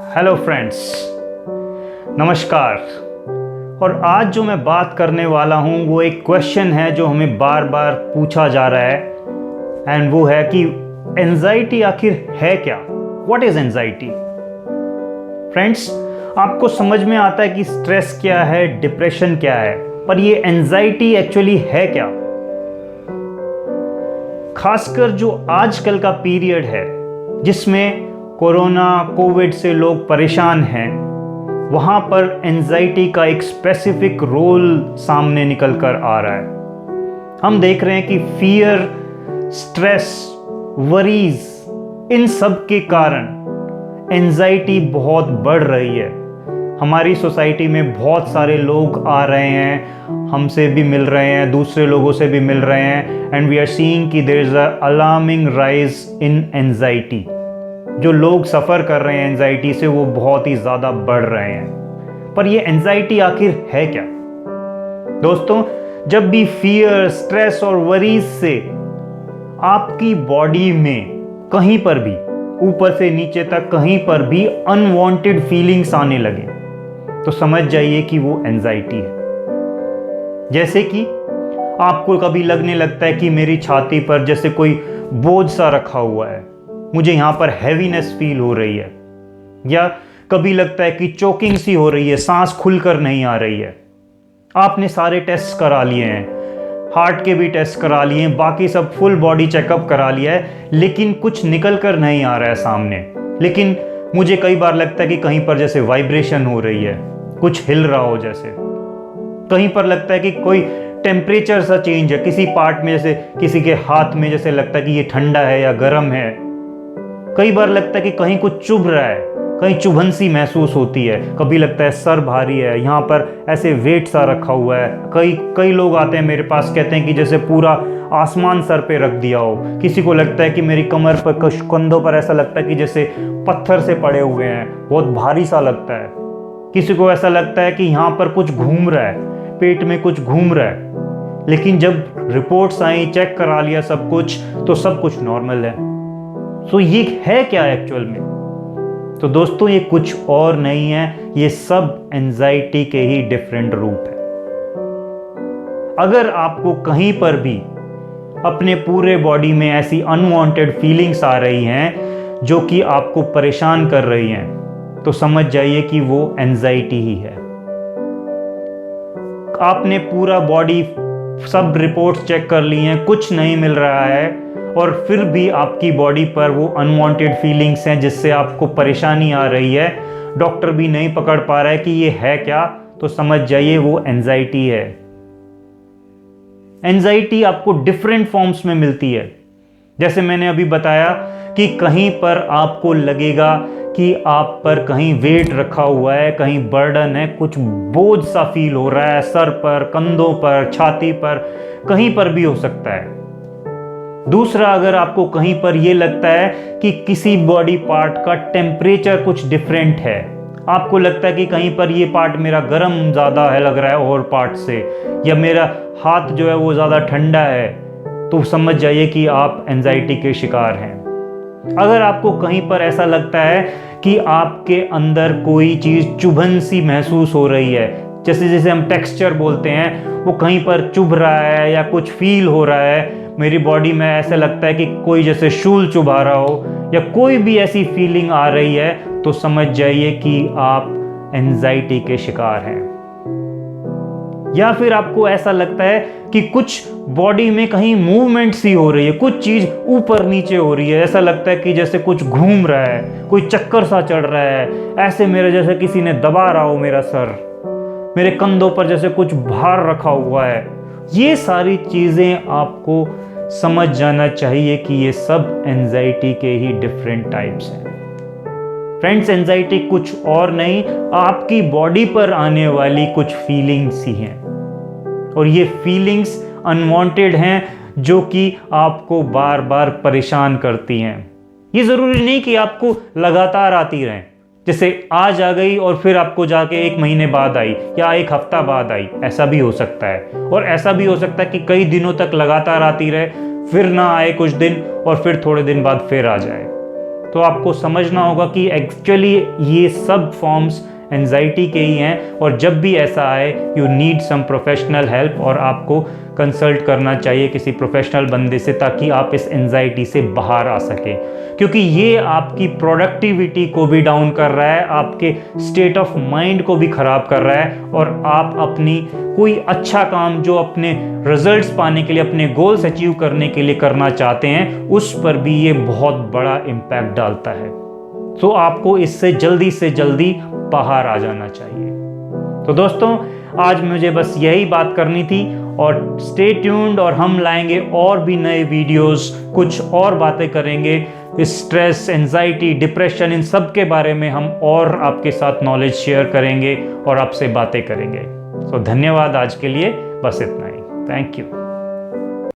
Hello friends, नमस्कार। और आज जो मैं बात करने वाला हूँ वो एक क्वेश्चन है जो हमें बार बार पूछा जा रहा है, एंड वो है कि एंजाइटी आखिर है क्या? What is anxiety? फ्रेंड्स, आपको समझ में आता है कि स्ट्रेस क्या है, डिप्रेशन क्या है, पर ये एंजाइटी एक्चुअली है क्या? खासकर जो आजकल का पीरियड है जिसमें कोरोना कोविड से लोग परेशान हैं, वहाँ पर एंजाइटी का एक स्पेसिफिक रोल सामने निकल कर आ रहा है। हम देख रहे हैं कि फियर, स्ट्रेस, वरीज, इन सब के कारण एंजाइटी बहुत बढ़ रही है। हमारी सोसाइटी में बहुत सारे लोग आ रहे हैं, हमसे भी मिल रहे हैं, दूसरे लोगों से भी मिल रहे हैं, एंड वी आर सीइंग कि there is a alarming rise in anxiety. जो लोग सफ़र कर रहे हैं एंजाइटी से वो बहुत ही ज़्यादा बढ़ रहे हैं। पर ये एंजाइटी आखिर है क्या? दोस्तों, जब भी फियर, स्ट्रेस और वरीज से आपकी बॉडी में कहीं पर भी, ऊपर से नीचे तक कहीं पर भी अनवांटेड फीलिंग्स आने लगे तो समझ जाइए कि वो एंजाइटी है। जैसे कि आपको कभी लगने लगता है कि मेरी छाती पर जैसे कोई बोझ सा रखा हुआ है, मुझे यहाँ पर हैवीनेस फील हो रही है, या कभी लगता है कि चोकिंग सी हो रही है, सांस खुलकर नहीं आ रही है। आपने सारे टेस्ट करा लिए हैं, हार्ट के भी टेस्ट करा लिए हैं, बाकी सब फुल बॉडी चेकअप करा लिया है, लेकिन कुछ निकल कर नहीं आ रहा है सामने। लेकिन मुझे कई बार लगता है कि कहीं पर जैसे वाइब्रेशन हो रही है, कुछ हिल रहा हो, जैसे कहीं पर लगता है कि कोई टेम्परेचर सा चेंज है किसी पार्ट में, जैसे किसी के हाथ में जैसे लगता है कि ये ठंडा है या गर्म है। कई बार लगता है कि कहीं कुछ चुभ रहा है, कहीं चुभन सी महसूस होती है। कभी लगता है सर भारी है, यहाँ पर ऐसे वेट सा रखा हुआ है। कई लोग आते हैं मेरे पास, कहते हैं कि जैसे पूरा आसमान सर पे रख दिया हो। किसी को लगता है कि मेरी कमर पर, कंधों पर ऐसा लगता है कि जैसे पत्थर से पड़े हुए हैं, बहुत भारी सा लगता है। किसी को ऐसा लगता है कि यहाँ पर कुछ घूम रहा है, पेट में कुछ घूम रहा है। लेकिन जब रिपोर्ट्स आई, चेक करा लिया सब कुछ, तो सब कुछ नॉर्मल है। तो ये है क्या एक्चुअल में? तो दोस्तों, ये कुछ और नहीं है, ये सब एंजाइटी के ही डिफरेंट रूप है। अगर आपको कहीं पर भी अपने पूरे बॉडी में ऐसी अनवांटेड फीलिंग्स आ रही हैं जो कि आपको परेशान कर रही हैं, तो समझ जाइए कि वो एंजाइटी ही है। आपने पूरा बॉडी सब रिपोर्ट्स चेक कर ली हैं, कुछ नहीं मिल रहा है, और फिर भी आपकी बॉडी पर वो अनवांटेड फीलिंग्स हैं जिससे आपको परेशानी आ रही है, डॉक्टर भी नहीं पकड़ पा रहा है कि ये है क्या, तो समझ जाइए वो एंजाइटी है। एंजाइटी आपको डिफरेंट फॉर्म्स में मिलती है। जैसे मैंने अभी बताया कि कहीं पर आपको लगेगा कि आप पर कहीं वेट रखा हुआ है, कहीं बर्डन है, कुछ बोझ सा फील हो रहा है, सर पर, कंधों पर, छाती पर, कहीं पर भी हो सकता है। दूसरा, अगर आपको कहीं पर यह लगता है कि किसी बॉडी पार्ट का टेम्परेचर कुछ डिफरेंट है, आपको लगता है कि कहीं पर ये पार्ट मेरा गर्म ज़्यादा है लग रहा है और पार्ट से, या मेरा हाथ जो है वो ज़्यादा ठंडा है, तो समझ जाइए कि आप एंजाइटी के शिकार हैं। अगर आपको कहीं पर ऐसा लगता है कि आपके अंदर कोई चीज़ चुभन सी महसूस हो रही है, जैसे हम टेक्सचर बोलते हैं, वो कहीं पर चुभ रहा है या कुछ फील हो रहा है मेरी बॉडी में, ऐसा लगता है कि कोई जैसे शूल चुभा रहा हो, या कोई भी ऐसी फीलिंग आ रही है, तो समझ जाइए कि आप एंजाइटी के शिकार हैं। या फिर आपको ऐसा लगता है कि कुछ बॉडी में कहीं मूवमेंट सी हो रही है, कुछ चीज ऊपर नीचे हो रही है, ऐसा लगता है कि जैसे कुछ घूम रहा है, कोई चक्कर सा चढ़ रहा है, ऐसे मेरे जैसे किसी ने दबा रहा हो मेरा सर, मेरे कंधों पर जैसे कुछ भार रखा हुआ है। ये सारी चीजें आपको समझ जाना चाहिए कि ये सब एंजाइटी के ही डिफरेंट टाइप्स हैं। फ्रेंड्स, एंजाइटी कुछ और नहीं, आपकी बॉडी पर आने वाली कुछ फीलिंग्स ही हैं, और ये फीलिंग्स अनवांटेड हैं जो कि आपको बार बार परेशान करती हैं। ये ज़रूरी नहीं कि आपको लगातार आती रहें, जैसे आज आ गई और फिर आपको जाके 1 महीने बाद आई या 1 हफ्ता बाद आई, ऐसा भी हो सकता है। और ऐसा भी हो सकता है कि कई दिनों तक लगातार आती रहे, फिर ना आए कुछ दिन, और फिर थोड़े दिन बाद फिर आ जाए। तो आपको समझना होगा कि एक्चुअली ये सब फॉर्म्स एंजाइटी के ही हैं, और जब भी ऐसा आए you need some professional help, और आपको कंसल्ट करना चाहिए किसी प्रोफेशनल बंदे से, ताकि आप इस एंजाइटी से बाहर आ सकें, क्योंकि ये आपकी प्रोडक्टिविटी को भी डाउन कर रहा है, आपके स्टेट ऑफ माइंड को भी ख़राब कर रहा है, और आप अपनी कोई अच्छा काम जो अपने रिजल्ट्स पाने के लिए, अपने गोल्स अचीव करने के लिए करना चाहते हैं, उस पर भी ये बहुत बड़ा इम्पैक्ट डालता है। तो आपको इससे जल्दी से जल्दी बाहर आ जाना चाहिए। तो दोस्तों, आज मुझे बस यही बात करनी थी, और स्टे ट्यून्ड, और हम लाएंगे और भी नए वीडियोस, कुछ और बातें करेंगे, स्ट्रेस, एंजाइटी, डिप्रेशन, इन सब के बारे में हम और आपके साथ नॉलेज शेयर करेंगे और आपसे बातें करेंगे। तो धन्यवाद आज के लिए, बस इतना ही। Thank you.